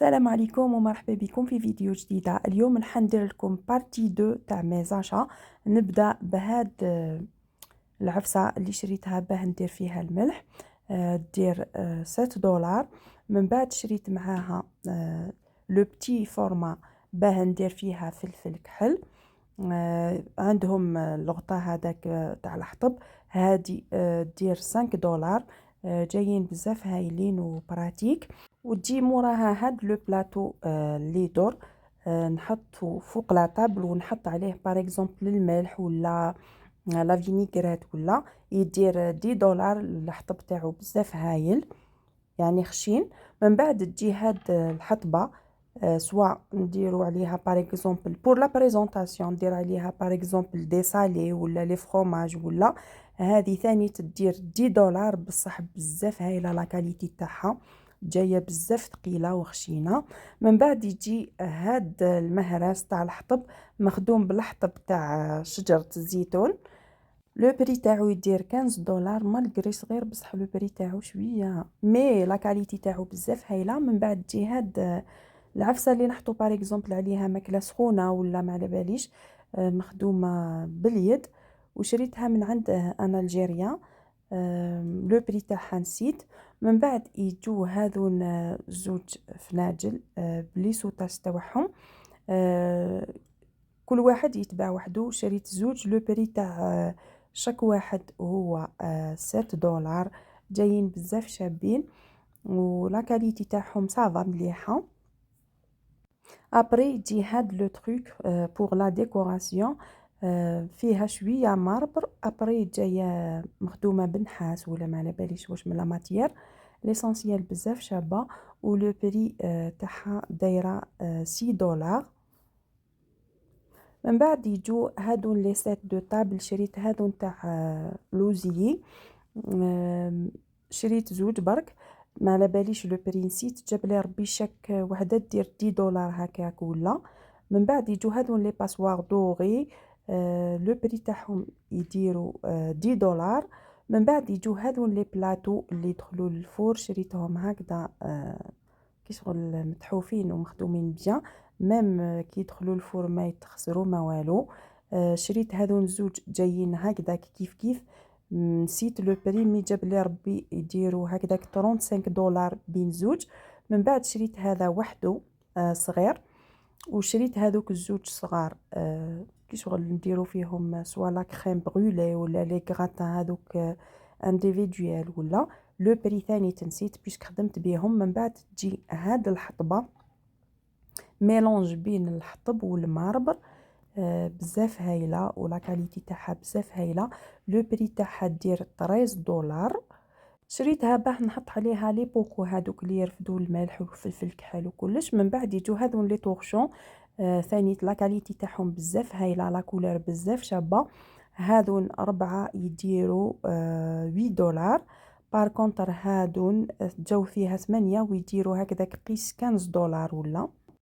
السلام عليكم ومرحبا بكم في فيديو جديدة. اليوم راح ندير لكم بارتي 2 تاع ميزاشا. نبدا بهاد العفسه اللي شريتها باه ندير فيها الملح. دير $7. من بعد شريت معاها لو بتي فورما باه ندير فيها فلفل كحل. عندهم الغطاء هذاك تاع الحطب هادي دير $5. جايين بزاف هايلين وبراتيك. وتجي موراها هاد لو بلاطو اللي يدور نحطو فوق لا طابل ونحط عليه باغ اكزومبل الملح ولا لا فينيغريت ولا يدير $10. الحطب تاعو بزاف هايل يعني خشين. من بعد تجي هاد الحطبه سوا نديرو عليها باغ اكزومبل بور لا بريزونطاسيون ندير عليها باغ اكزومبل دي سالي ولا لي فروماج ولا هذه ثاني تدير $10 بصح بزاف هايله لا كاليتي تاعها جايه بزاف ثقيله وخشينه. من بعد يجي هاد المهرس تاع الحطب مخدوم بالحطب تاع شجره الزيتون. لو بري تاعو يدير $15 مالغري صغير بصح لو بري تاعو شويه مي لا كاليتي تاعو بزاف هايله. من بعد تجي هاد العفسه اللي نحطو باغ اكزومبل عليها ماكله سخونه ولا ما على باليش مخدومه باليد وشريتها من عند انا الجيريا. لو بري تاعها نسيت. من بعد يجو هذون زوج فناجل بلي سوطاس تاعهم كل واحد يتباع وحده. شريت زوج لو بري تاع شاك واحد هو $7. جايين بزاف شابين ولا كاليتي تاعهم صافا مليحه. ابري يجي هاد لو تروك بور لا ديكوراسيون فيها شويه ماربر. ابري جايه مخدومه بنحاس ولا ما على باليش واش من لا ماتيير. ليسونسيال بزاف شابه ولو بري تاعها دايره $6. من بعد يجو هادون لي سيت دو طابل. شريت هادون تاع لوزيي شريت زوج برك ما على باليش لو بري نسيت. جاب لي ربي شاك وحده دير $10 هكاك ولا. من بعد يجو هادون لي باسوار دوغي لو بري تاعهم يديروا $10. من بعد يجو هادون لي بلاطو اللي يدخلوا للفور. شريتهم هكذا كي شغل متحوفين ومخدومين بيان ميم كي يدخلوا الفور ما يتخسروا ما والو. شريت هذون زوج جايين هكذاك كيف كيف. نسيت لو بري مي جاب لي ربي يديروا هكذاك $35 بين زوج. من بعد شريت هذا وحده صغير وشريت هذوك الزوج صغار كي شغل نديروا فيهم سوا لا كريم بغولي ولا لي غراتان هذوك انديفيدويال ولا. لو بري ثاني تنسيت بيسك خدمت بيهم. من بعد تجي هاد الحطبه ميلونج بين الحطب والماربر بزاف هايله ولا كاليتي تاعها بزاف هايله. لو بري تاعها دير $13. شريتها باه نحط عليها لي بوكو هادوك اللي يرفدوا الملح والفلفل الكحل وكلش. من بعد يجو هذون لي طورشون ثاني لا كاليتي تاعهم بزاف هايله لا كولور بزاف شابه. هذون 4 يديروا $8. بار كونتر هادون جاو فيها 8 ويديروا هكذاك قيس $15 ولا.